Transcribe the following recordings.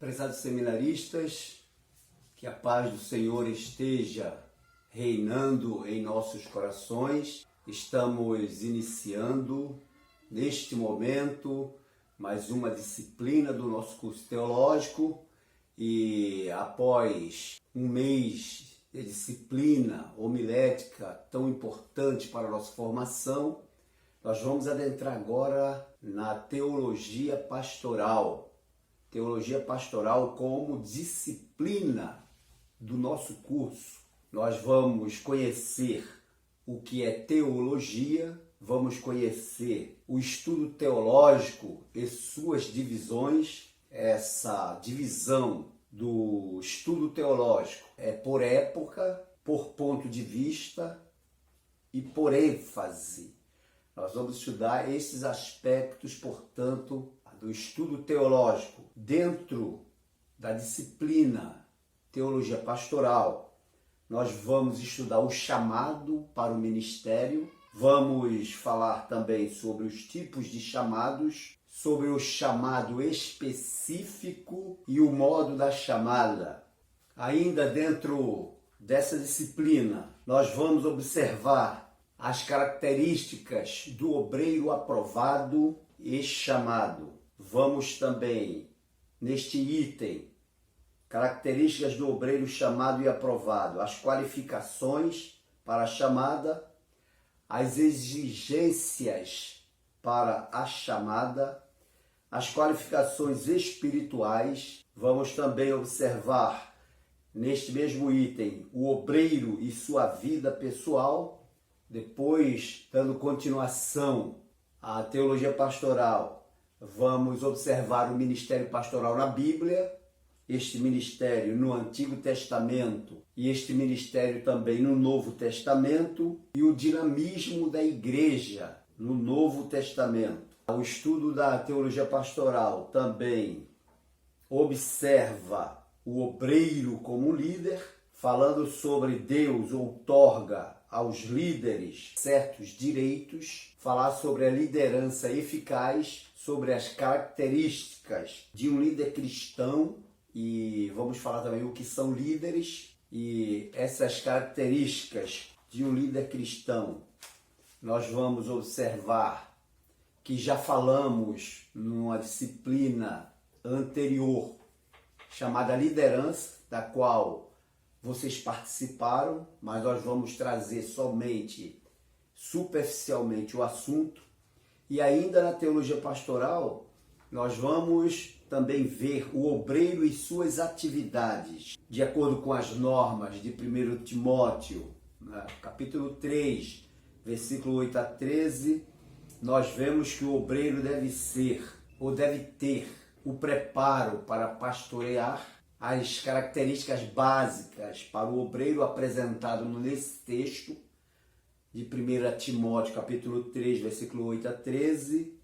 Prezados seminaristas, que a paz do Senhor esteja reinando em nossos corações. Estamos iniciando, neste momento, mais uma disciplina do nosso curso teológico e após um mês de disciplina homilética tão importante para a nossa formação, nós vamos adentrar agora na teologia pastoral. Teologia pastoral como disciplina do nosso curso. Nós vamos conhecer o que é teologia, vamos conhecer o estudo teológico e suas divisões. Essa divisão do estudo teológico é por época, por ponto de vista e por ênfase. Nós vamos estudar esses aspectos, portanto, do estudo teológico dentro da disciplina teologia pastoral. Nós vamos estudar o chamado para o ministério, vamos falar também sobre os tipos de chamados, sobre o chamado específico e o modo da chamada. Ainda dentro dessa disciplina, nós vamos observar as características do obreiro aprovado e chamado. Vamos também, neste item, características do obreiro chamado e aprovado, as qualificações para a chamada, as exigências para a chamada, as qualificações espirituais. Vamos também observar, neste mesmo item, o obreiro e sua vida pessoal. Depois, dando continuação à teologia pastoral, vamos observar o ministério pastoral na Bíblia, este ministério no Antigo Testamento e este ministério também no Novo Testamento, e o dinamismo da igreja no Novo Testamento. O estudo da teologia pastoral também observa o obreiro como líder, falando sobre Deus outorga aos líderes certos direitos, falar sobre a liderança eficaz, sobre as características de um líder cristão, e vamos falar também o que são líderes, e essas características de um líder cristão nós vamos observar que já falamos numa disciplina anterior chamada liderança, da qual vocês participaram, mas nós vamos trazer somente superficialmente o assunto. E ainda na teologia pastoral, nós vamos também ver o obreiro e suas atividades, de acordo com as normas de 1 Timóteo, capítulo 3, versículo 8 a 13, nós vemos que o obreiro deve ser, ou deve ter, o preparo para pastorear. As características básicas para o obreiro apresentado nesse texto de 1 Timóteo, capítulo 3, versículo 8 a 13,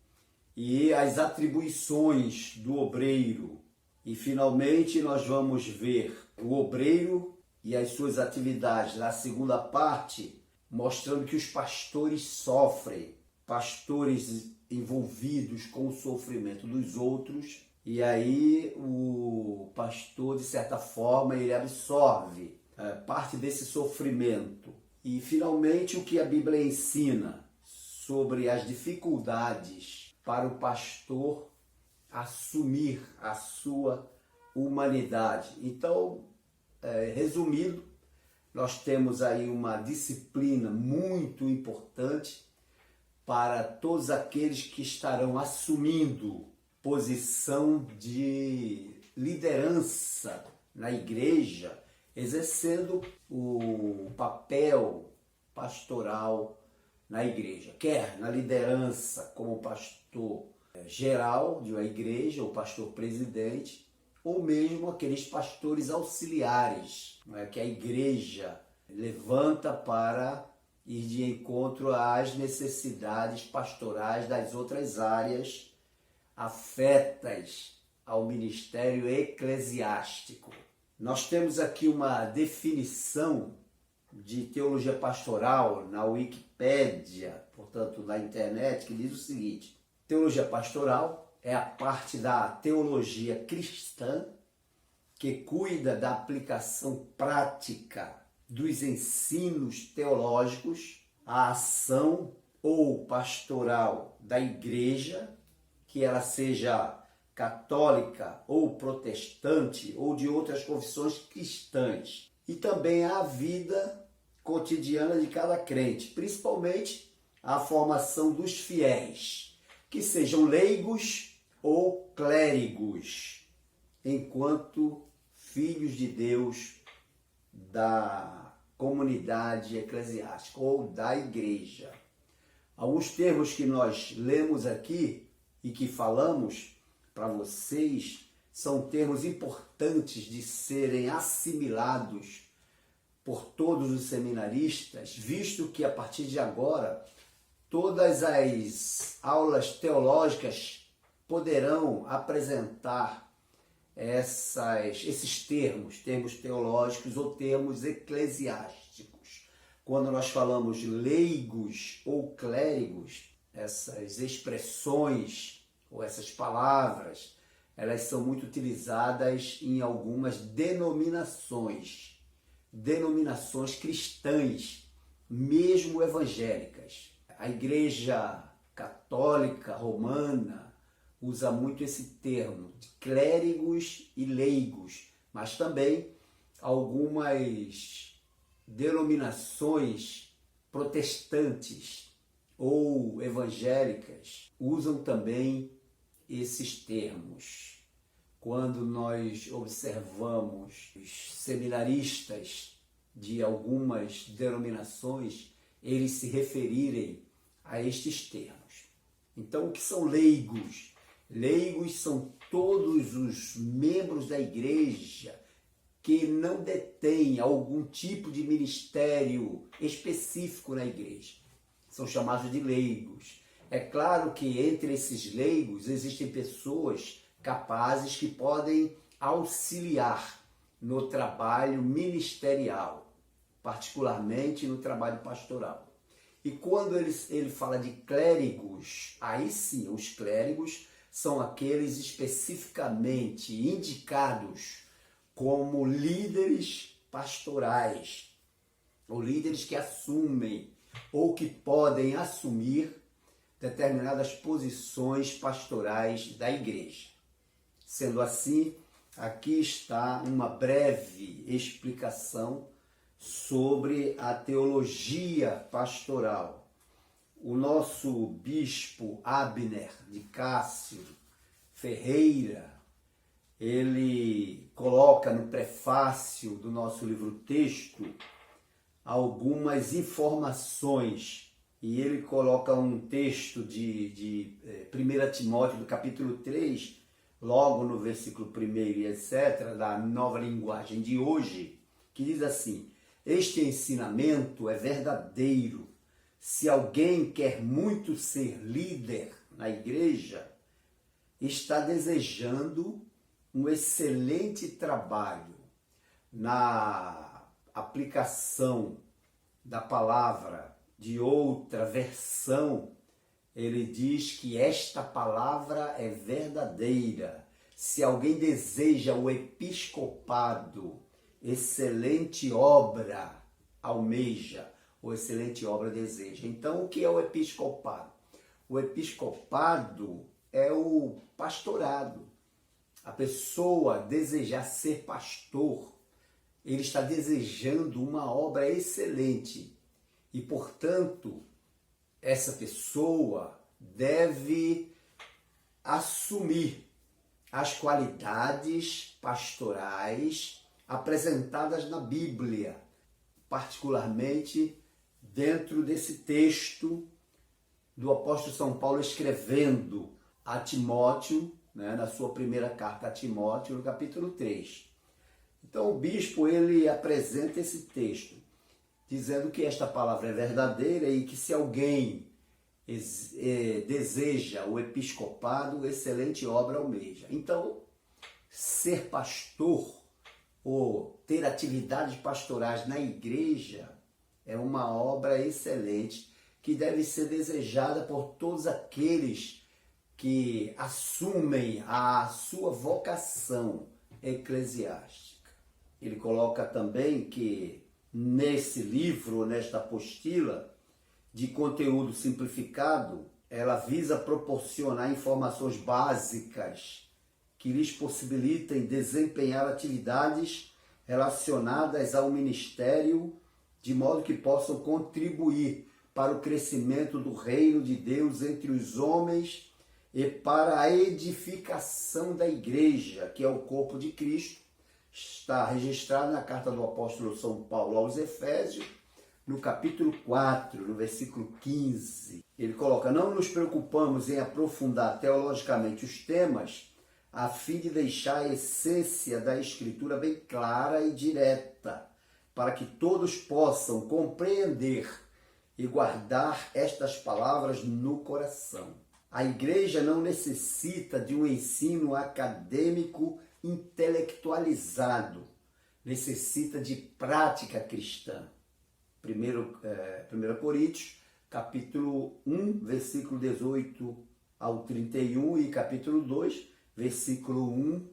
e as atribuições do obreiro. E, finalmente, nós vamos ver o obreiro e as suas atividades na segunda parte, mostrando que os pastores sofrem, pastores envolvidos com o sofrimento dos outros. E aí o pastor, de certa forma, ele absorve parte desse sofrimento. E, finalmente, o que a Bíblia ensina sobre as dificuldades para o pastor assumir a sua humanidade. Então, resumindo, nós temos aí uma disciplina muito importante para todos aqueles que estarão assumindo posição de liderança na igreja, exercendo o papel pastoral na igreja, quer na liderança como pastor geral de uma igreja, ou pastor presidente, ou mesmo aqueles pastores auxiliares, que a igreja levanta para ir de encontro às necessidades pastorais das outras áreas afetas ao ministério eclesiástico. Nós temos aqui uma definição de teologia pastoral na Wikipédia, portanto na internet, que diz o seguinte: teologia pastoral é a parte da teologia cristã que cuida da aplicação prática dos ensinos teológicos, a ação ou pastoral da igreja, que ela seja católica ou protestante ou de outras confissões cristãs, e também a vida cotidiana de cada crente, principalmente a formação dos fiéis, que sejam leigos ou clérigos, enquanto filhos de Deus da comunidade eclesiástica ou da igreja. Alguns termos que nós lemos aqui e que falamos para vocês são termos importantes de serem assimilados por todos os seminaristas, visto que a partir de agora todas as aulas teológicas poderão apresentar esses termos teológicos ou termos eclesiásticos. Quando nós falamos leigos ou clérigos, essas expressões ou essas palavras, elas são muito utilizadas em algumas denominações cristãs, mesmo evangélicas. A Igreja Católica Romana usa muito esse termo de clérigos e leigos, mas também algumas denominações protestantes ou evangélicas usam também esses termos. Quando nós observamos os seminaristas de algumas denominações, eles se referirem a estes termos. Então, o que são leigos? Leigos são todos os membros da igreja que não detêm algum tipo de ministério específico na igreja. São chamados de leigos. É claro que entre esses leigos existem pessoas capazes que podem auxiliar no trabalho ministerial, particularmente no trabalho pastoral. E quando ele fala de clérigos, aí sim, os clérigos são aqueles especificamente indicados como líderes pastorais, ou líderes que assumem ou que podem assumir determinadas posições pastorais da igreja. Sendo assim, aqui está uma breve explicação sobre a teologia pastoral. O nosso bispo Abner de Cássio Ferreira, ele coloca no prefácio do nosso livro-texto algumas informações, e ele coloca um texto de 1 Timóteo, do capítulo 3, logo no versículo 1 e etc., da Nova Linguagem de hoje, que diz assim: este ensinamento é verdadeiro. Se alguém quer muito ser líder na igreja, está desejando um excelente trabalho na aplicação da palavra. De outra versão, ele diz que esta palavra é verdadeira. Se alguém deseja o episcopado, excelente obra almeja, ou excelente obra deseja. Então, o que é o episcopado? O episcopado é o pastorado. A pessoa desejar ser pastor, ele está desejando uma obra excelente. E, portanto, essa pessoa deve assumir as qualidades pastorais apresentadas na Bíblia, particularmente dentro desse texto do apóstolo São Paulo escrevendo a Timóteo, na sua primeira carta a Timóteo, no capítulo 3. Então o bispo ele apresenta esse texto, dizendo que esta palavra é verdadeira e que se alguém deseja o episcopado, excelente obra almeja. Então, ser pastor ou ter atividades pastorais na igreja é uma obra excelente que deve ser desejada por todos aqueles que assumem a sua vocação eclesiástica. Ele coloca também que nesse livro, nesta apostila, de conteúdo simplificado, ela visa proporcionar informações básicas que lhes possibilitem desempenhar atividades relacionadas ao ministério, de modo que possam contribuir para o crescimento do reino de Deus entre os homens e para a edificação da igreja, que é o corpo de Cristo. Está registrado na carta do apóstolo São Paulo aos Efésios, no capítulo 4, no versículo 15. Ele coloca: não nos preocupamos em aprofundar teologicamente os temas, a fim de deixar a essência da Escritura bem clara e direta, para que todos possam compreender e guardar estas palavras no coração. A igreja não necessita de um ensino acadêmico intelectualizado, necessita de prática cristã. 1 Coríntios, capítulo 1, versículo 18 ao 31 e capítulo 2, versículo 1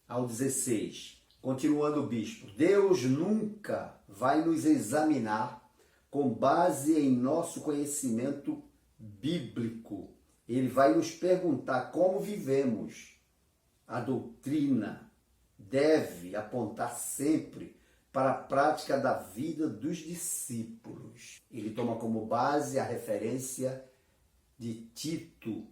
ao 16. Continuando o bispo: Deus nunca vai nos examinar com base em nosso conhecimento bíblico. Ele vai nos perguntar como vivemos. A doutrina deve apontar sempre para a prática da vida dos discípulos. Ele toma como base a referência de Tito,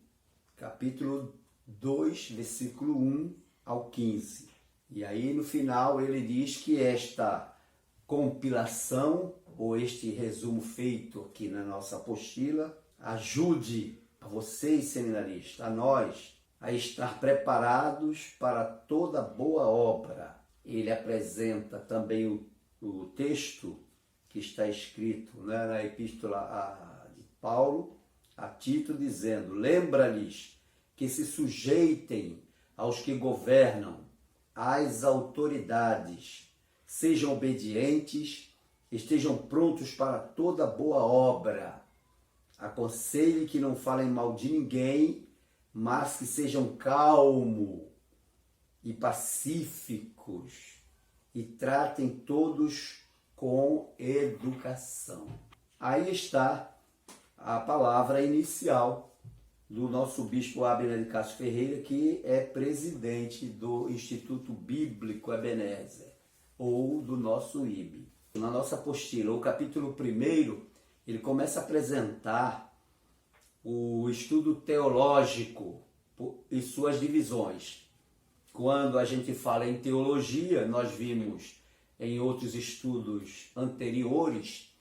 capítulo 2, versículo 1 ao 15. E aí no final ele diz que esta compilação, ou este resumo feito aqui na nossa apostila, ajude a vocês, seminaristas, a nós, a estar preparados para toda boa obra. Ele apresenta também o texto que está escrito, né, na epístola de Paulo a Tito, dizendo: lembra-lhes que se sujeitem aos que governam, às autoridades, sejam obedientes, estejam prontos para toda boa obra. Aconselhe que não falem mal de ninguém, mas que sejam calmos e pacíficos e tratem todos com educação. Aí está a palavra inicial do nosso bispo Abner de Castro Ferreira, que é presidente do Instituto Bíblico Ebenezer, ou do nosso IB. Na nossa apostila, o capítulo 1, ele começa a apresentar o estudo teológico e suas divisões. Quando a gente fala em teologia, nós vimos em outros estudos anteriores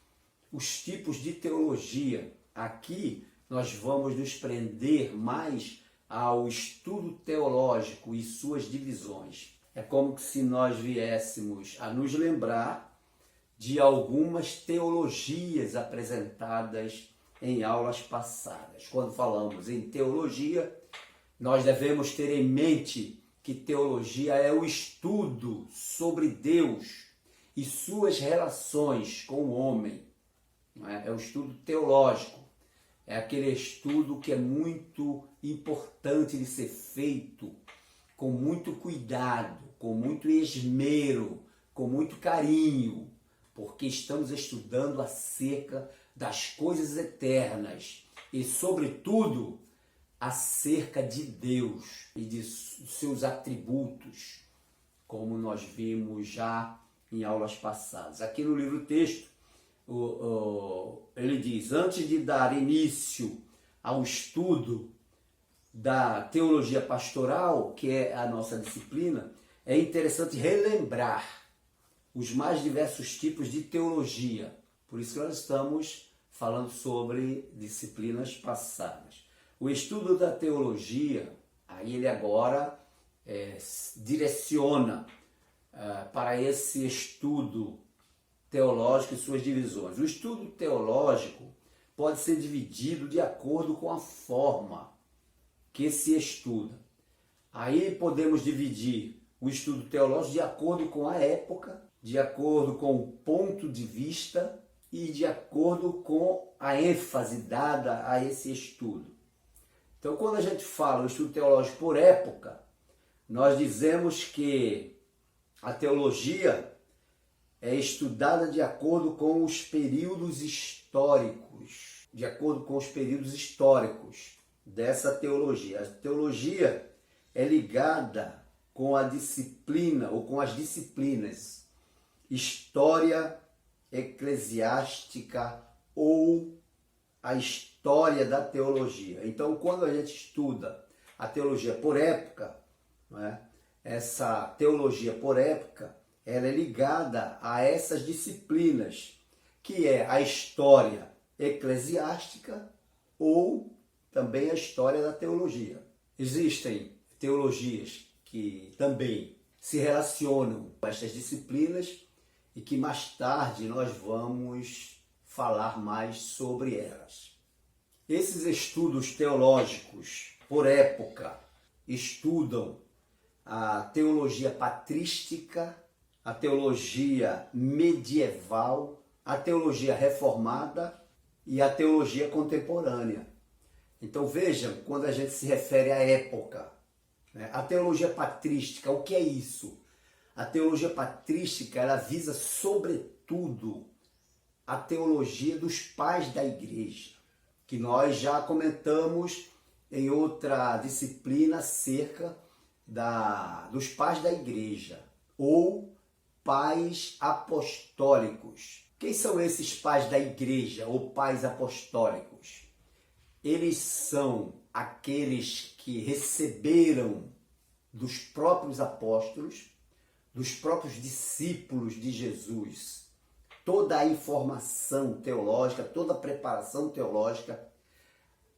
os tipos de teologia. Aqui nós vamos nos prender mais ao estudo teológico e suas divisões. É como se nós viéssemos a nos lembrar de algumas teologias apresentadas em aulas passadas. Quando falamos em teologia, nós devemos ter em mente que teologia é o estudo sobre Deus e suas relações com o homem. Não é? É o estudo teológico. É aquele estudo que é muito importante de ser feito com muito cuidado, com muito esmero, com muito carinho, porque estamos estudando acerca das coisas eternas e, sobretudo, acerca de Deus e de seus atributos, como nós vimos já em aulas passadas. Aqui no livro-texto, ele diz: antes de dar início ao estudo da teologia pastoral, que é a nossa disciplina, é interessante relembrar os mais diversos tipos de teologia. Por isso que nós estamos falando sobre disciplinas passadas. O estudo da teologia, aí ele agora direciona para esse estudo teológico e suas divisões. O estudo teológico pode ser dividido de acordo com a forma que se estuda. Aí podemos dividir o estudo teológico de acordo com a época, de acordo com o ponto de vista e de acordo com a ênfase dada a esse estudo. Então, quando a gente fala o estudo teológico por época, nós dizemos que a teologia é estudada de acordo com os períodos históricos, dessa teologia. A teologia é ligada com a disciplina ou com as disciplinas história eclesiástica ou a história da teologia. Então, quando a gente estuda a teologia por época, não é? Essa teologia por época, ela é ligada a essas disciplinas, que é a história eclesiástica ou também a história da teologia. Existem teologias que também se relacionam com essas disciplinas e que mais tarde nós vamos falar mais sobre elas. Esses estudos teológicos por época estudam a teologia patrística, a teologia medieval, a teologia reformada e a teologia contemporânea. Então vejam, quando a gente se refere à época, né? A teologia patrística, o que é isso? A teologia patrística, ela visa sobretudo a teologia dos pais da igreja, que nós já comentamos em outra disciplina acerca dos pais da igreja, ou pais apostólicos. Quem são esses pais da igreja, ou pais apostólicos? Eles são aqueles que receberam dos próprios apóstolos, dos próprios discípulos de Jesus, toda a informação teológica, toda a preparação teológica,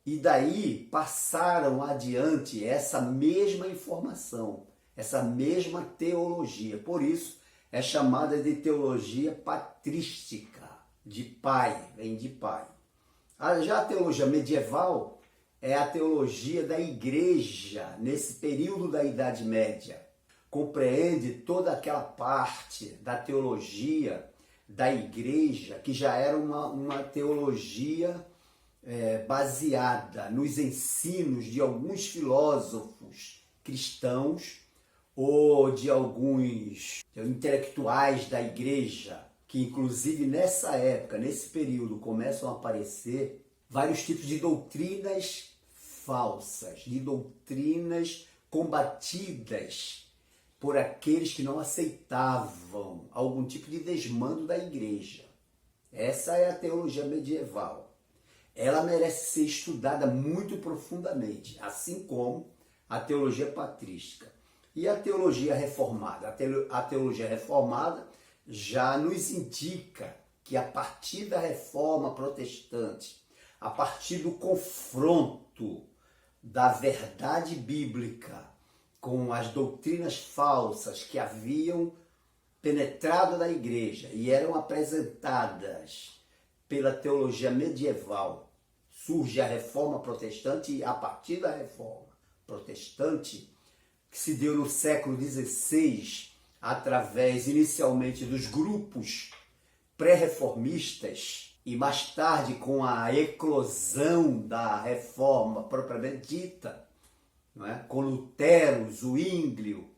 e daí passaram adiante essa mesma informação, essa mesma teologia. Por isso é chamada de teologia patrística, de pai, vem de pai. Já a teologia medieval é a teologia da igreja nesse período da Idade Média. Compreende toda aquela parte da teologia da igreja que já era uma teologia baseada nos ensinos de alguns filósofos cristãos ou de alguns intelectuais da igreja, que inclusive nessa época, nesse período, começam a aparecer vários tipos de doutrinas falsas, de doutrinas combatidas por aqueles que não aceitavam algum tipo de desmando da igreja. Essa é a teologia medieval. Ela merece ser estudada muito profundamente, assim como a teologia patrística. E a teologia reformada? A teologia reformada já nos indica que a partir da reforma protestante, a partir do confronto da verdade bíblica com as doutrinas falsas que haviam penetrado na igreja e eram apresentadas pela teologia medieval, surge a reforma protestante, e a partir da reforma protestante, que se deu no século XVI, através inicialmente dos grupos pré-reformistas e mais tarde com a eclosão da reforma propriamente dita, não é? Com Lutero, Zwinglio,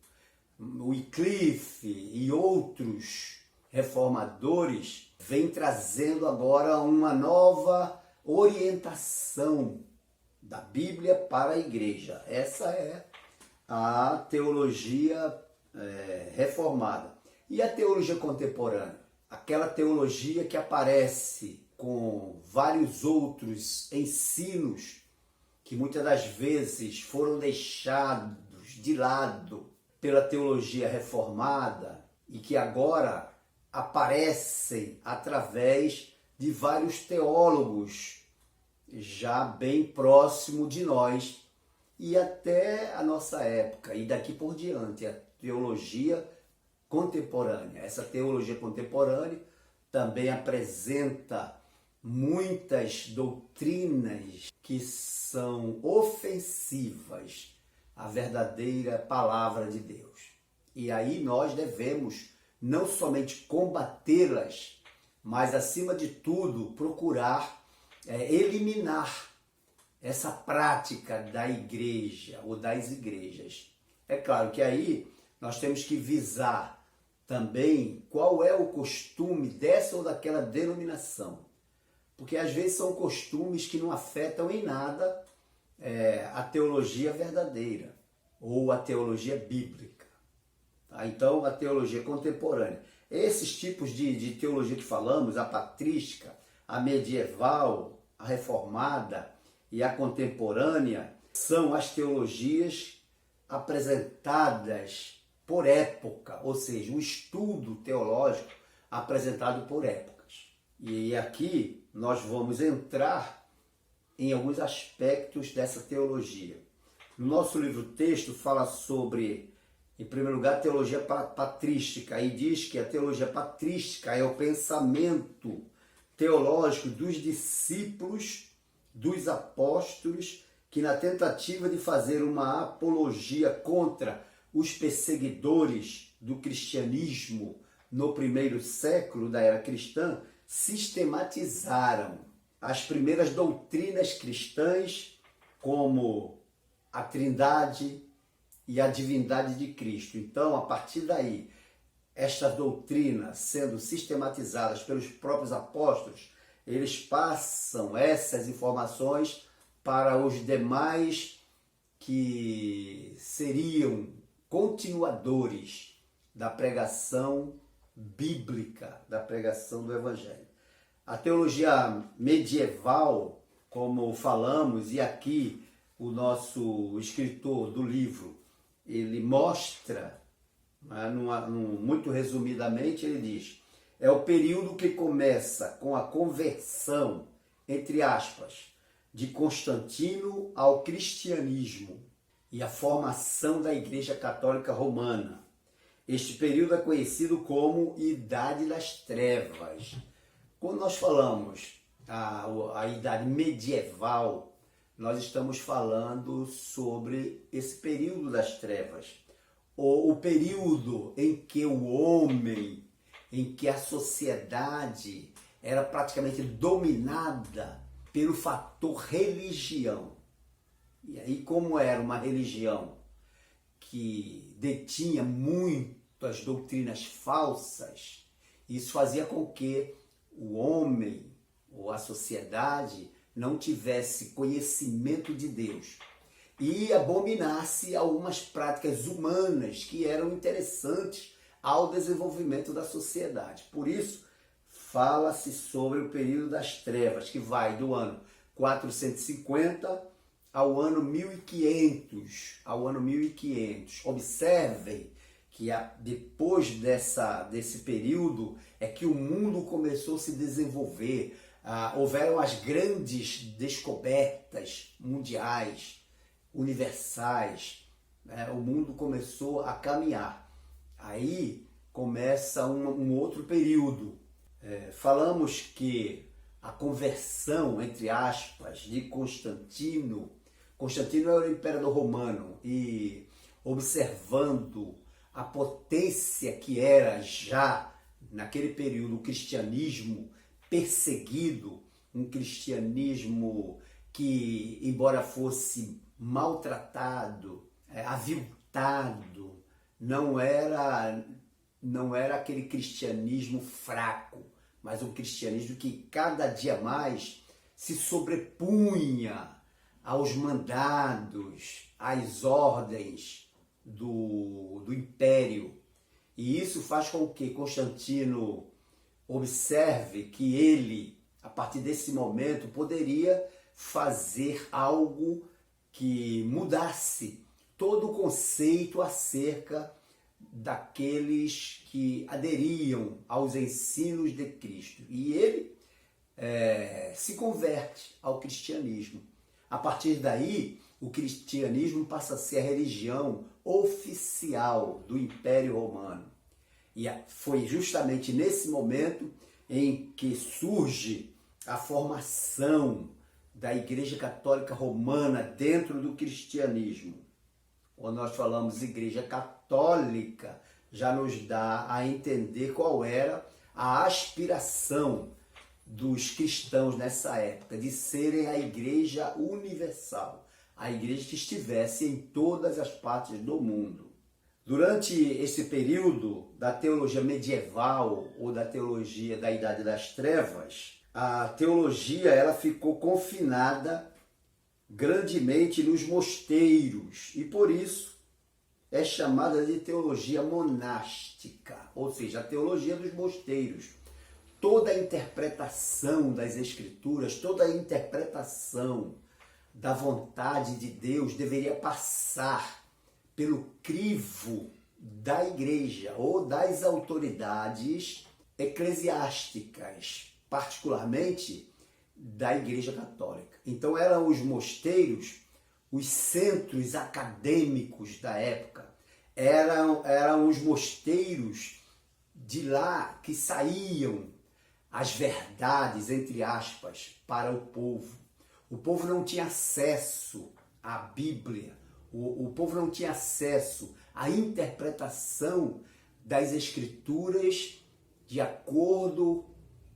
Wycliffe e outros reformadores, vem trazendo agora uma nova orientação da Bíblia para a igreja. Essa é a teologia reformada. E a teologia contemporânea? Aquela teologia que aparece com vários outros ensinos que muitas das vezes foram deixados de lado pela teologia reformada e que agora aparecem através de vários teólogos já bem próximo de nós e até a nossa época e daqui por diante, a teologia contemporânea. Essa teologia contemporânea também apresenta muitas doutrinas que são ofensivas à verdadeira palavra de Deus. E aí nós devemos não somente combatê-las, mas acima de tudo procurar eliminar essa prática da igreja ou das igrejas É claro que aí nós temos que visar também qual é o costume dessa ou daquela denominação. Porque às vezes são costumes que não afetam em nada a teologia verdadeira ou a teologia bíblica. Tá? Então, a teologia contemporânea. Esses tipos de teologia que falamos, a patrística, a medieval, a reformada e a contemporânea, são as teologias apresentadas por época, ou seja, o estudo teológico apresentado por épocas. E aqui nós vamos entrar em alguns aspectos dessa teologia. No nosso livro-texto fala sobre, em primeiro lugar, a teologia patrística, e diz que a teologia patrística é o pensamento teológico dos discípulos, dos apóstolos, que na tentativa de fazer uma apologia contra os perseguidores do cristianismo no primeiro século da era cristã, sistematizaram as primeiras doutrinas cristãs, como a Trindade e a divindade de Cristo. Então, a partir daí, estas doutrinas sendo sistematizadas pelos próprios apóstolos, eles passam essas informações para os demais que seriam continuadores da pregação bíblica, da pregação do Evangelho. A teologia medieval, como falamos, e aqui o nosso escritor do livro, ele mostra, muito resumidamente, ele diz, é o período que começa com a conversão, entre aspas, de Constantino ao cristianismo e a formação da Igreja Católica Romana. Este período é conhecido como Idade das Trevas. Quando nós falamos a Idade Medieval, nós estamos falando sobre esse período das trevas, ou o período em que o homem, em que a sociedade era praticamente dominada pelo fator religião. E aí, como era uma religião que detinha muitas doutrinas falsas, isso fazia com que o homem ou a sociedade não tivesse conhecimento de Deus e abominasse algumas práticas humanas que eram interessantes ao desenvolvimento da sociedade. Por isso, fala-se sobre o período das trevas, que vai do ano 450 ao ano 1500. Observem que depois desse período é que o mundo começou a se desenvolver. Houveram as grandes descobertas mundiais, universais, né? O mundo começou a caminhar. Aí começa um outro período. Falamos que a conversão, entre aspas, de Constantino era o imperador romano, e observando a potência que era já naquele período o cristianismo perseguido, um cristianismo que, embora fosse maltratado, aviltado, não era aquele cristianismo fraco, mas um cristianismo que cada dia mais se sobrepunha aos mandados, às ordens do império. E isso faz com que Constantino observe que ele, a partir desse momento, poderia fazer algo que mudasse todo o conceito acerca daqueles que aderiam aos ensinos de Cristo. E ele se converte ao cristianismo. A partir daí, o cristianismo passa a ser a religião oficial do Império Romano. E foi justamente nesse momento em que surge a formação da Igreja Católica Romana dentro do cristianismo. Quando nós falamos Igreja Católica, já nos dá a entender qual era a aspiração dos cristãos nessa época, de serem a Igreja Universal, a igreja que estivesse em todas as partes do mundo. Durante esse período da teologia medieval ou da teologia da Idade das Trevas, a teologia ela ficou confinada grandemente nos mosteiros e por isso é chamada de teologia monástica, ou seja, a teologia dos mosteiros. Toda a interpretação das Escrituras, toda a interpretação da vontade de Deus deveria passar pelo crivo da igreja ou das autoridades eclesiásticas, particularmente da Igreja Católica. Então eram os mosteiros, os centros acadêmicos da época, eram os mosteiros de lá que saíam as verdades, entre aspas, para o povo. O povo não tinha acesso à Bíblia, o povo não tinha acesso à interpretação das Escrituras de acordo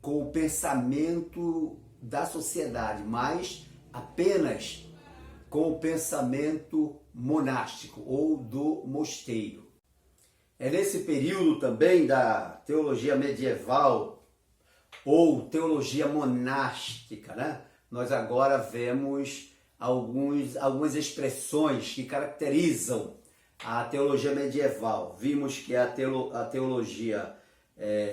com o pensamento da sociedade, mas apenas com o pensamento monástico ou do mosteiro. É nesse período também da teologia medieval ou teologia monástica, né? Nós agora vemos algumas expressões que caracterizam a teologia medieval. Vimos que é a teologia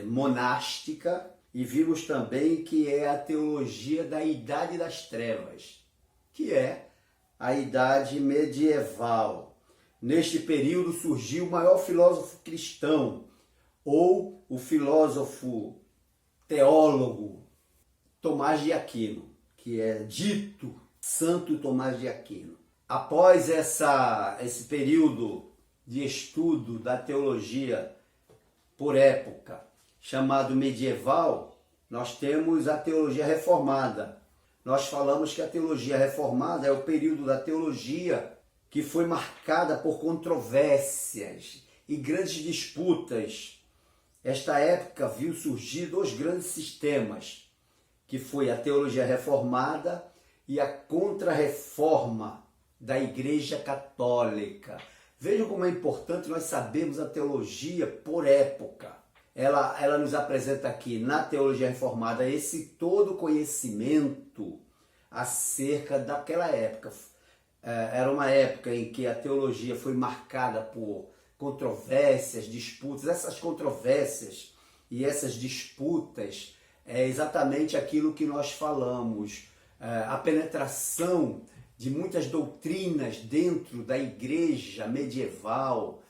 monástica e vimos também que é a teologia da Idade das Trevas, que é a Idade Medieval. Neste período surgiu o maior filósofo cristão, ou o filósofo teólogo Tomás de Aquino, que é dito Santo Tomás de Aquino. Após esse período de estudo da teologia por época, chamado medieval, nós temos a teologia reformada. Nós falamos que a teologia reformada é o período da teologia que foi marcada por controvérsias e grandes disputas. Esta época viu surgir dois grandes sistemas, que foi a teologia reformada e a contra-reforma da Igreja Católica. Vejam como é importante nós sabermos a teologia por época. Ela nos apresenta aqui na teologia reformada esse todo conhecimento acerca daquela época. Era uma época em que a teologia foi marcada por controvérsias, disputas. Essas controvérsias e essas disputas é exatamente aquilo que nós falamos. A penetração de muitas doutrinas dentro da igreja medieval,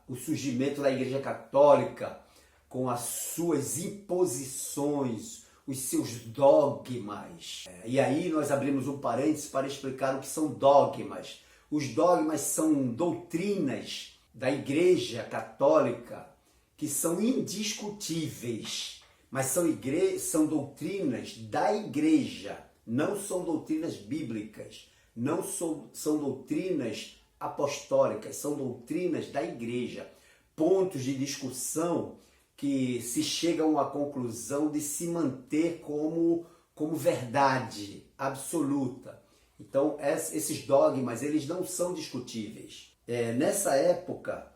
o surgimento da Igreja Católica com as suas imposições, os seus dogmas. E aí nós abrimos um parênteses para explicar o que são dogmas. Os dogmas são doutrinas da Igreja Católica que são indiscutíveis, mas são doutrinas da Igreja, não são doutrinas bíblicas, não são doutrinas apostólicas, são doutrinas da Igreja, pontos de discussão que se chegam à conclusão de se manter como verdade absoluta. Então, esses dogmas, eles não são discutíveis. Nessa época,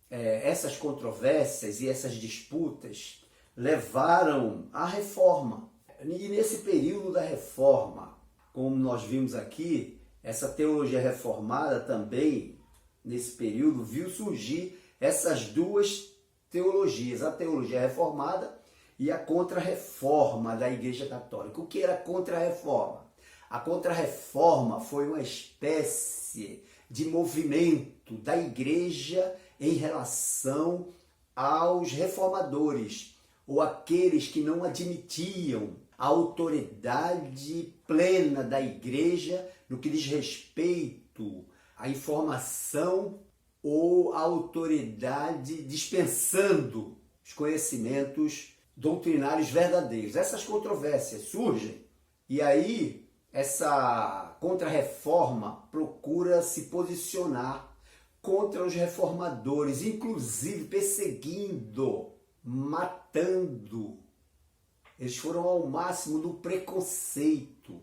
essas controvérsias e essas disputas levaram à reforma. E nesse período da reforma, como nós vimos aqui, essa teologia reformada também, nesse período, viu surgir essas duas teologias, a teologia reformada e a contra-reforma da Igreja Católica. O que era a contra-reforma? A contra-reforma foi uma espécie de movimento da Igreja em relação aos reformadores, ou aqueles que não admitiam a autoridade plena da Igreja no que diz respeito à informação ou à autoridade dispensando os conhecimentos doutrinários verdadeiros. Essas controvérsias surgem e aí essa contra-reforma procura se posicionar contra os reformadores, inclusive perseguindo, matando. Eles foram ao máximo do preconceito.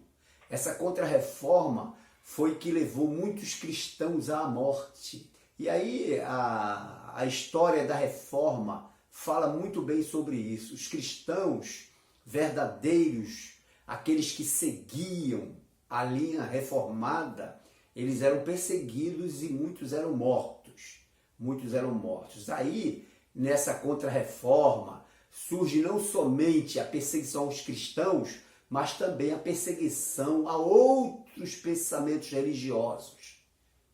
Essa contra-reforma foi que levou muitos cristãos à morte. E aí a história da Reforma fala muito bem sobre isso. Os cristãos verdadeiros, aqueles que seguiam a linha reformada, eles eram perseguidos e muitos eram mortos. Muitos eram mortos. Aí, nessa contra-reforma, surge não somente a perseguição aos cristãos, mas também a perseguição a outros pensamentos religiosos.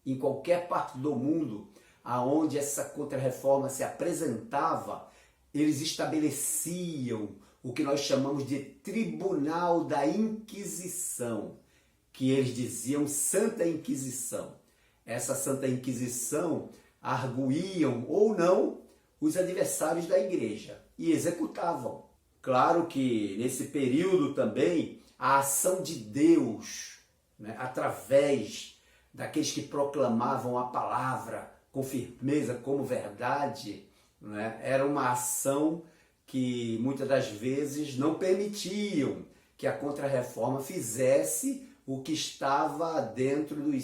Em qualquer parte do mundo aonde essa contra-reforma se apresentava, eles estabeleciam o que nós chamamos de Tribunal da Inquisição, que eles diziam Santa Inquisição. Essa Santa Inquisição arguíam ou não os adversários da igreja e executavam. Claro que nesse período também a ação de Deus, né, através daqueles que proclamavam a palavra com firmeza como verdade, né, era uma ação que muitas das vezes não permitiam que a Contra-Reforma fizesse o que estava dentro dos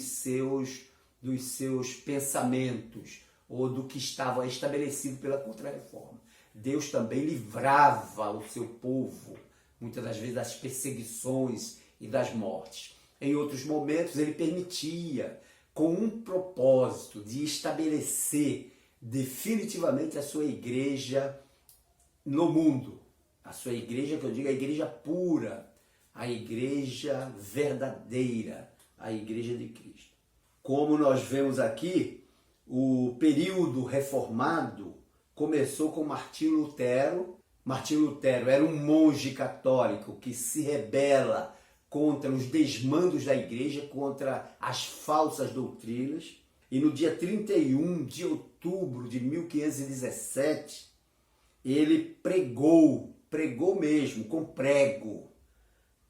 seus pensamentos ou do que estava estabelecido pela Contra-Reforma. Deus também livrava o seu povo, muitas das vezes, das perseguições e das mortes. Em outros momentos, ele permitia, com um propósito de estabelecer definitivamente a sua igreja no mundo. A sua igreja, que eu digo, a igreja pura, a igreja verdadeira, a igreja de Cristo. Como nós vemos aqui, o período reformado começou com Martinho Lutero. Martinho Lutero era um monge católico que se rebela contra os desmandos da igreja, contra as falsas doutrinas. E no dia 31 de outubro de 1517, ele pregou mesmo, com prego,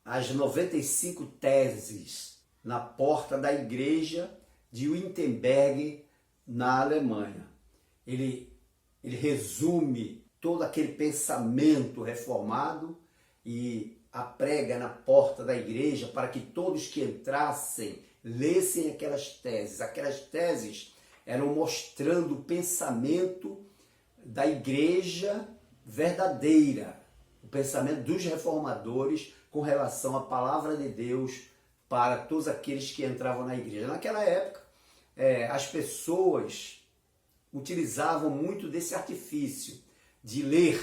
as 95 teses na porta da igreja de Wittenberg, na Alemanha. Ele resume todo aquele pensamento reformado e a prega na porta da igreja para que todos que entrassem lessem aquelas teses. Aquelas teses eram mostrando o pensamento da igreja verdadeira, o pensamento dos reformadores com relação à palavra de Deus para todos aqueles que entravam na igreja. Naquela época, as pessoas utilizavam muito desse artifício de ler,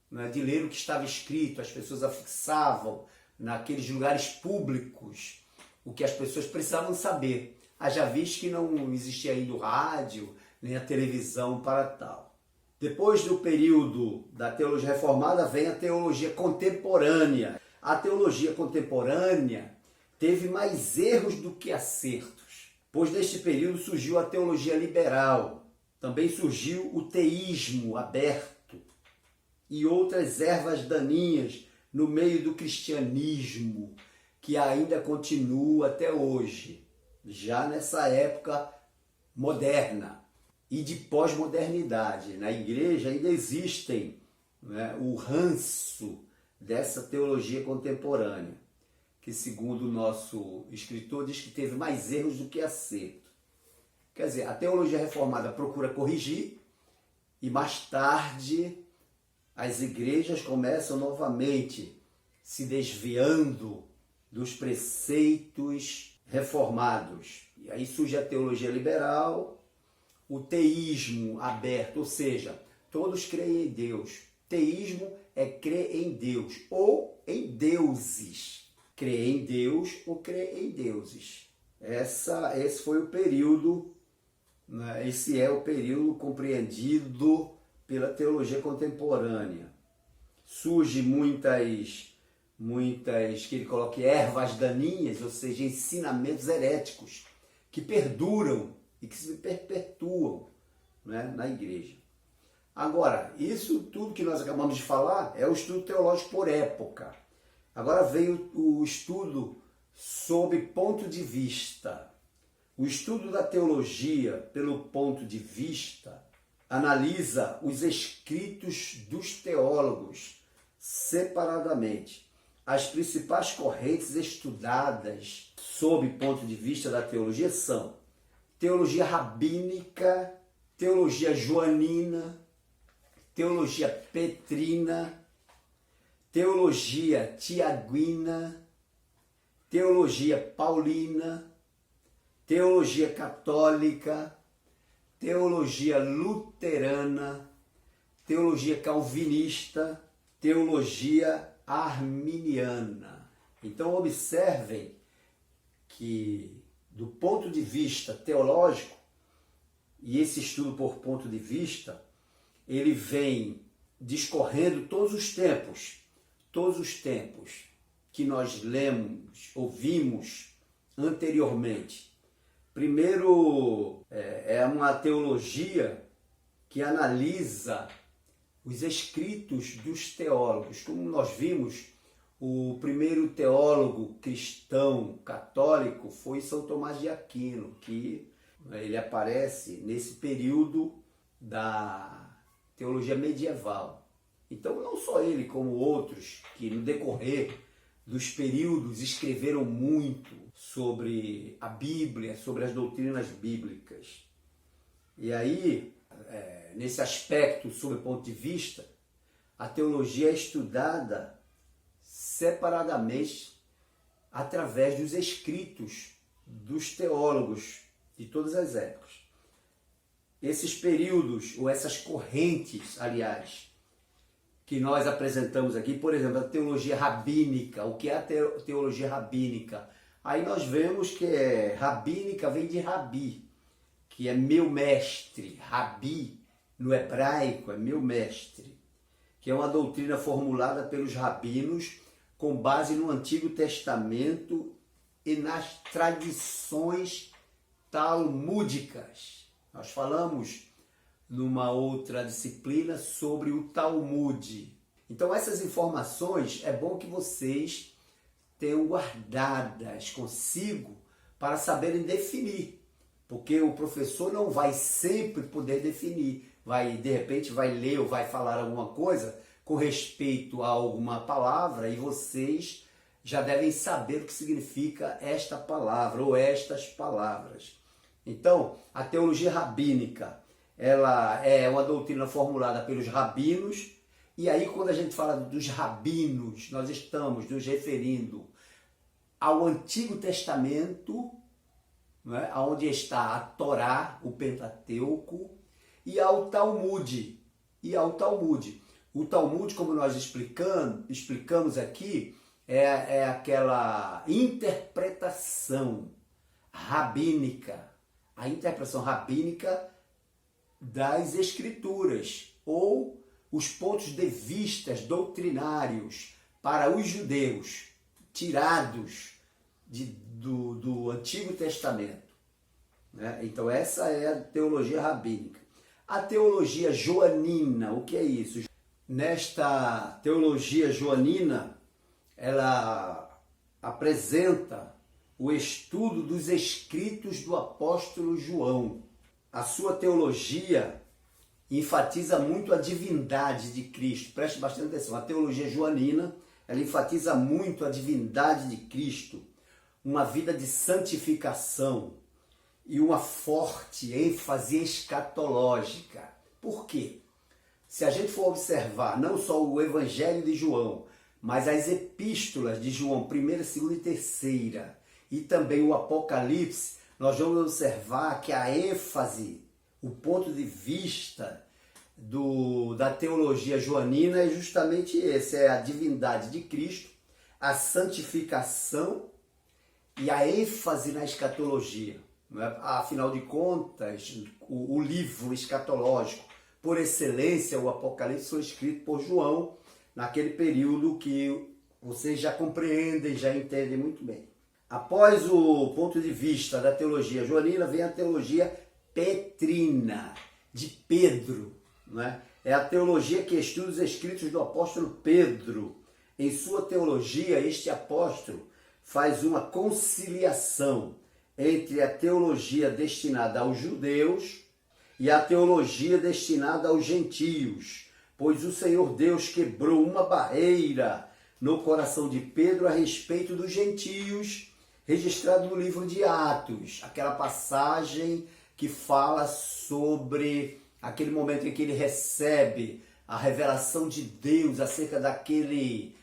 né, de ler o que estava escrito. As pessoas afixavam naqueles lugares públicos o que as pessoas precisavam saber. Haja visto que não existia ainda o rádio, nem a televisão para tal. Depois do período da teologia reformada vem a teologia contemporânea. A teologia contemporânea teve mais erros do que acertos, pois neste período surgiu a teologia liberal, também surgiu o teísmo aberto e outras ervas daninhas no meio do cristianismo, que ainda continua até hoje, já nessa época moderna e de pós-modernidade. Na igreja ainda existem, né, o ranço dessa teologia contemporânea, que segundo o nosso escritor diz que teve mais erros do que acerto. Quer dizer, a teologia reformada procura corrigir e mais tarde as igrejas começam novamente se desviando dos preceitos reformados. E aí surge a teologia liberal, o teísmo aberto, ou seja, todos creem em Deus. Teísmo é crer em Deus ou em deuses. Crer em Deus ou crer em deuses. Esse foi o período, né? Esse é o período compreendido pela teologia contemporânea. Surge muitas, que ele coloca ervas daninhas, ou seja, ensinamentos heréticos, que perduram e que se perpetuam, né, na igreja. Agora, isso tudo que nós acabamos de falar é o estudo teológico por época. Agora vem o estudo sob ponto de vista. O estudo da teologia pelo ponto de vista analisa os escritos dos teólogos separadamente. as principais correntes estudadas sob ponto de vista da teologia são teologia rabínica, teologia joanina, teologia petrina, teologia tiaguina, teologia paulina, teologia católica, teologia luterana, teologia calvinista, teologia arminiana. Então observem que do ponto de vista teológico, e esse estudo por ponto de vista, ele vem discorrendo todos os tempos que nós lemos, ouvimos anteriormente. Primeiro, é uma teologia que analisa os escritos dos teólogos. Como nós vimos, o primeiro teólogo cristão católico foi São Tomás de Aquino, que ele aparece nesse período da teologia medieval. Então, não só ele, como outros que no decorrer dos períodos escreveram muito sobre a Bíblia, sobre as doutrinas bíblicas. E aí, nesse aspecto, sob o ponto de vista, a teologia é estudada separadamente através dos escritos dos teólogos de todas as épocas. Esses períodos, ou essas correntes, aliás, que nós apresentamos aqui, por exemplo, a teologia rabínica. O que é a teologia rabínica? Aí nós vemos que rabínica vem de rabi, que é meu mestre. Rabi, no hebraico, é meu mestre, que é uma doutrina formulada pelos rabinos com base no Antigo Testamento e nas tradições talmúdicas. Nós falamos numa outra disciplina sobre o Talmud. Então essas informações é bom que vocês tenham guardadas consigo para saberem definir, porque o professor não vai sempre poder definir, de repente vai ler ou vai falar alguma coisa com respeito a alguma palavra e vocês já devem saber o que significa esta palavra ou estas palavras. Então, a teologia rabínica, ela é uma doutrina formulada pelos rabinos, e aí quando a gente fala dos rabinos, nós estamos nos referindo ao Antigo Testamento, né, onde está a Torá, o Pentateuco, e ao Talmud. O Talmud, como nós explicamos aqui, é aquela interpretação rabínica, a interpretação rabínica das Escrituras, ou os pontos de vista doutrinários para os judeus, tirados do Antigo Testamento. Né? Então essa é a teologia rabínica. A teologia joanina, o que é isso? Nesta teologia joanina, ela apresenta o estudo dos escritos do apóstolo João. A sua teologia enfatiza muito a divindade de Cristo. Preste bastante atenção. A teologia joanina, ela enfatiza muito a divindade de Cristo, uma vida de santificação e uma forte ênfase escatológica. Por quê? Se a gente for observar não só o Evangelho de João, mas as epístolas de João, 1ª, 2ª e 3ª, e também o Apocalipse, nós vamos observar que a ênfase, o ponto de vista da teologia joanina é justamente esse, é a divindade de Cristo, a santificação e a ênfase na escatologia. Afinal de contas, o livro escatológico, por excelência, o Apocalipse, foi escrito por João, naquele período que vocês já compreendem, já entendem muito bem. Após o ponto de vista da teologia joanina, vem a teologia petrina, de Pedro. Né? É a teologia que estuda os escritos do apóstolo Pedro. Em sua teologia, este apóstolo faz uma conciliação entre a teologia destinada aos judeus e a teologia destinada aos gentios, pois o Senhor Deus quebrou uma barreira no coração de Pedro a respeito dos gentios, registrado no livro de Atos, aquela passagem que fala sobre aquele momento em que ele recebe a revelação de Deus acerca daquele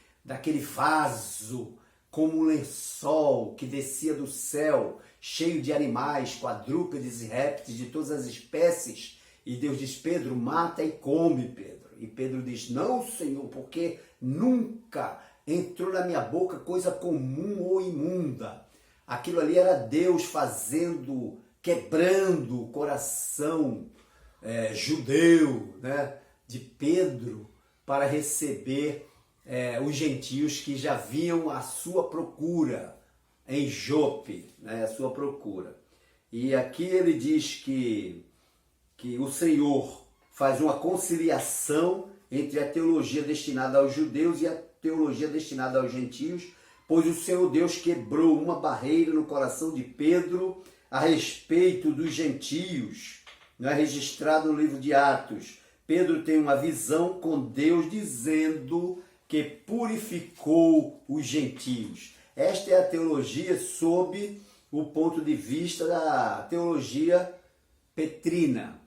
vaso como um lençol que descia do céu, cheio de animais, quadrúpedes e répteis de todas as espécies. E Deus diz: Pedro, mata e come, Pedro. E Pedro diz: não, Senhor, porque nunca entrou na minha boca coisa comum ou imunda. Aquilo ali era Deus quebrando o coração judeu, né, de Pedro, para receber os gentios que já vinham à sua procura em Jope, né, à sua procura. E aqui ele diz que o Senhor faz uma conciliação entre a teologia destinada aos judeus e a teologia destinada aos gentios, pois o Senhor Deus quebrou uma barreira no coração de Pedro a respeito dos gentios. Não é registrado no livro de Atos. Pedro tem uma visão com Deus dizendo que purificou os gentios. Esta é a teologia sob o ponto de vista da teologia petrina.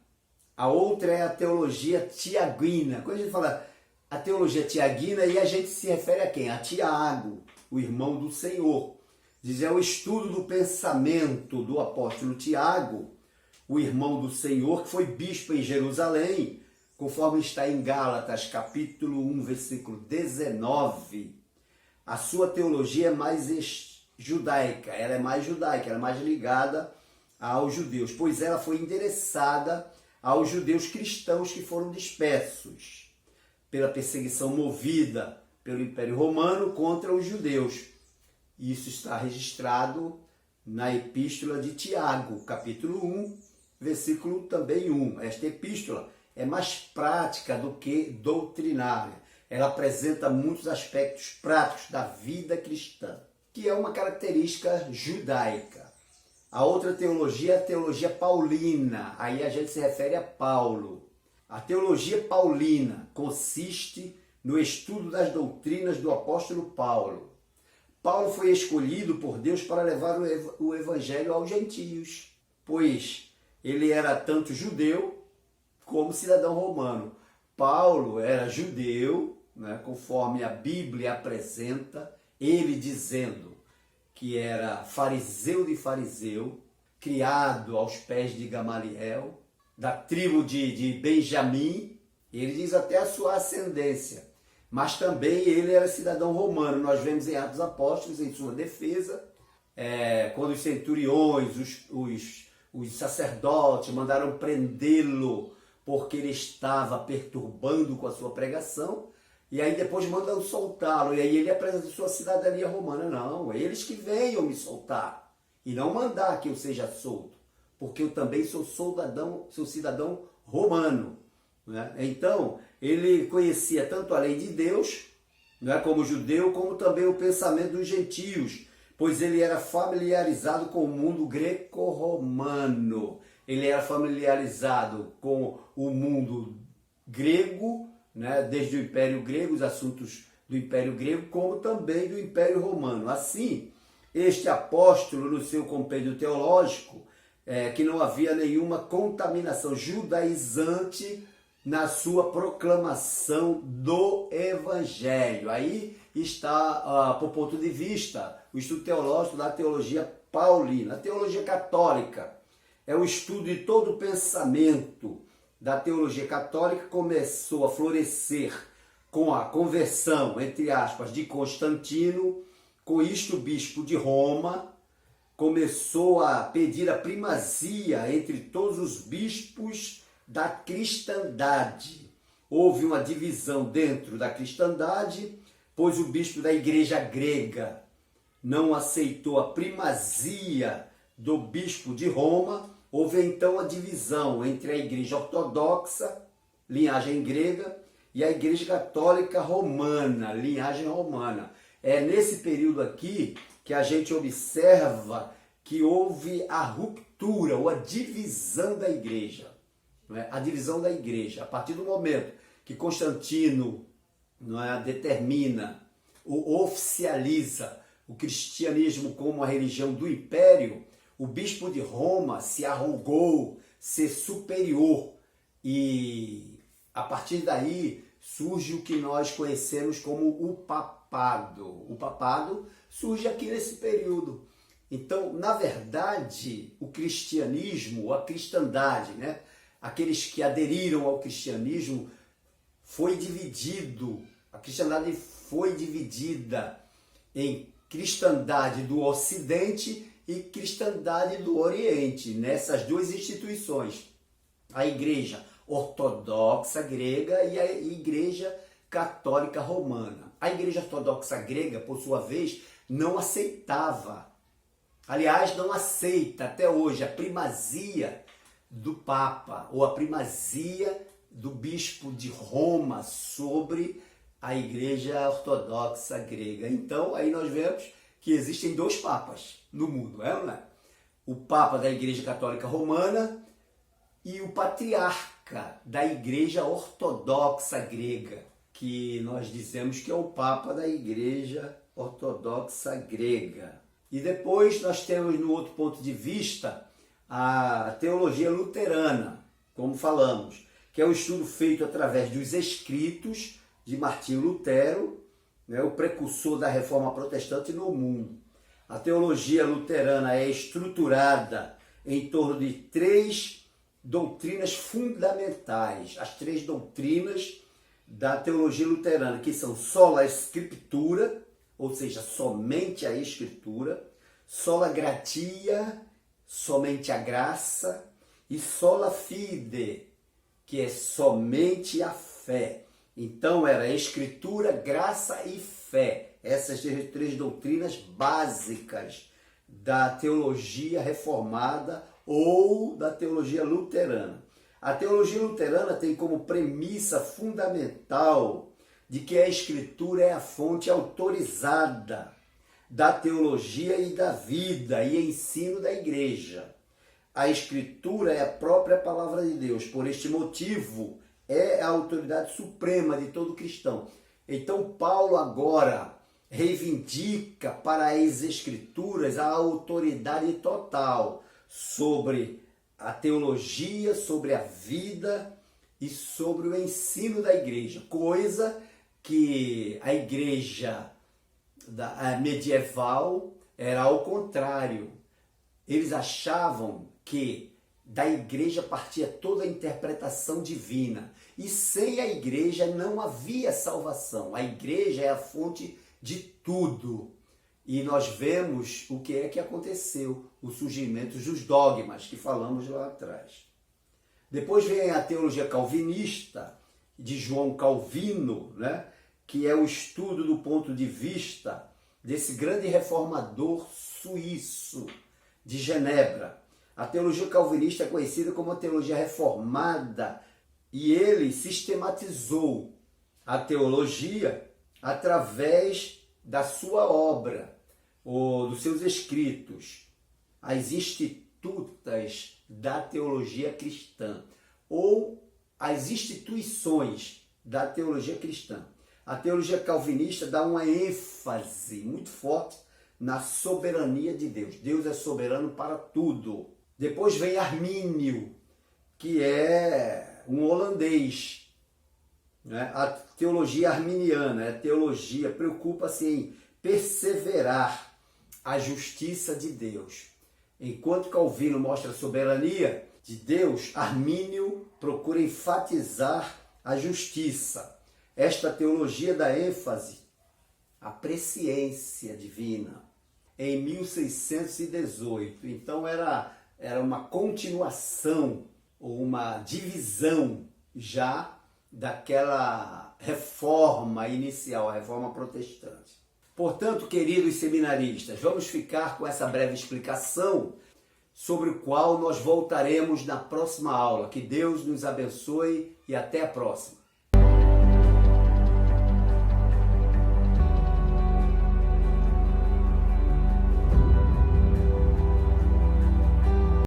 A outra é a teologia tiaguina. Quando a gente fala a teologia tiaguina, aí a gente se refere a quem? A Tiago, o irmão do Senhor. Diz, é o estudo do pensamento do apóstolo Tiago, o irmão do Senhor, que foi bispo em Jerusalém, conforme está em Gálatas, capítulo 1, versículo 19. A sua teologia é mais judaica, ela é mais ligada aos judeus, pois ela foi endereçada aos judeus cristãos que foram dispersos pela perseguição movida pelo Império Romano contra os judeus. Isso está registrado na Epístola de Tiago, capítulo 1, versículo também 1. Esta epístola é mais prática do que doutrinária. Ela apresenta muitos aspectos práticos da vida cristã, que é uma característica judaica. A outra teologia é a teologia paulina, aí a gente se refere a Paulo. A teologia paulina consiste no estudo das doutrinas do apóstolo Paulo. Paulo foi escolhido por Deus para levar o evangelho aos gentios, pois ele era tanto judeu como cidadão romano. Paulo era judeu, né, conforme a Bíblia apresenta, ele dizendo que era fariseu de fariseu, criado aos pés de Gamaliel, da tribo de Benjamim. Ele diz até a sua ascendência, mas também ele era cidadão romano. Nós vemos em Atos Apóstolos, em sua defesa, quando os centuriões, os sacerdotes mandaram prendê-lo porque ele estava perturbando com a sua pregação, e aí depois mandam soltá-lo, e aí ele apresenta sua cidadania romana. Não, eles que venham me soltar, e não mandar que eu seja solto, porque eu também sou cidadão romano. Né? Então, ele conhecia tanto a lei de Deus, né, como judeu, como também o pensamento dos gentios, pois ele era familiarizado com o mundo greco-romano. Ele era familiarizado com o mundo grego, né, desde o Império Grego, os assuntos do Império Grego, como também do Império Romano. Assim, este apóstolo, no seu compêndio teológico, que não havia nenhuma contaminação judaizante na sua proclamação do Evangelho. Aí está, por ponto de vista, o estudo teológico da teologia paulina. A teologia católica é o estudo de todo o pensamento da teologia católica. Começou a florescer com a conversão, entre aspas, de Constantino. Com isto, o bispo de Roma começou a pedir a primazia entre todos os bispos da cristandade. Houve uma divisão dentro da cristandade, pois o bispo da igreja grega não aceitou a primazia do bispo de Roma. Houve então a divisão entre a igreja ortodoxa, linhagem grega, e a igreja católica romana, linhagem romana. É nesse período aqui que a gente observa que houve a ruptura ou a divisão da igreja. A divisão da igreja. A partir do momento que Constantino determina oficializa o cristianismo como a religião do império, o bispo de Roma se arrogou ser superior e a partir daí surge o que nós conhecemos como o papado. O papado surge aqui nesse período. Então, na verdade, o cristianismo, a cristandade, né? Aqueles que aderiram ao cristianismo, foi dividido, a cristandade foi dividida em cristandade do Ocidente e cristandade do Oriente, nessas duas instituições, a Igreja Ortodoxa Grega e a Igreja Católica Romana. A Igreja Ortodoxa Grega, por sua vez, não aceitava, aliás, não aceita até hoje a primazia do Papa ou a primazia do Bispo de Roma sobre a Igreja Ortodoxa Grega. Então, aí nós vemos que existem dois papas no mundo, não é? O Papa da Igreja Católica Romana e o Patriarca da Igreja Ortodoxa Grega, que nós dizemos que é o Papa da Igreja Ortodoxa Grega. E depois nós temos, no outro ponto de vista, a teologia luterana, como falamos, que é um estudo feito através dos escritos de Martinho Lutero, né, o precursor da reforma protestante no mundo. A teologia luterana é estruturada em torno de três doutrinas fundamentais, as três doutrinas da teologia luterana, que são sola scriptura, ou seja, somente a escritura, sola gratia, somente a graça, e sola fide, que é somente a fé. Então era escritura, graça e fé. Essas três doutrinas básicas da teologia reformada ou da teologia luterana. A teologia luterana tem como premissa fundamental de que a escritura é a fonte autorizada da teologia e da vida e ensino da igreja. A escritura é a própria palavra de Deus. Por este motivo, é a autoridade suprema de todo cristão. Então, Paulo agora reivindica para as Escrituras a autoridade total sobre a teologia, sobre a vida e sobre o ensino da igreja, coisa que a igreja medieval era ao contrário. Eles achavam que da igreja partia toda a interpretação divina. E sem a igreja não havia salvação. A igreja é a fonte de tudo. E nós vemos o que é que aconteceu, o surgimento dos dogmas que falamos lá atrás. Depois vem a teologia calvinista, de João Calvino, né? Que é o estudo do ponto de vista desse grande reformador suíço de Genebra. A teologia calvinista é conhecida como a teologia reformada e ele sistematizou a teologia através da sua obra, ou dos seus escritos, as institutas da teologia cristã, ou as instituições da teologia cristã. A teologia calvinista dá uma ênfase muito forte na soberania de Deus. Deus é soberano para tudo. Depois vem Armínio, que é um holandês. Né? A teologia arminiana, a teologia preocupa-se em perseverar a justiça de Deus. Enquanto Calvino mostra a soberania de Deus, Armínio procura enfatizar a justiça. Esta teologia dá ênfase à presciência divina em 1618. Então era uma continuação ou uma divisão já daquela reforma inicial, a reforma protestante. Portanto, queridos seminaristas, vamos ficar com essa breve explicação sobre o qual nós voltaremos na próxima aula. Que Deus nos abençoe e até a próxima.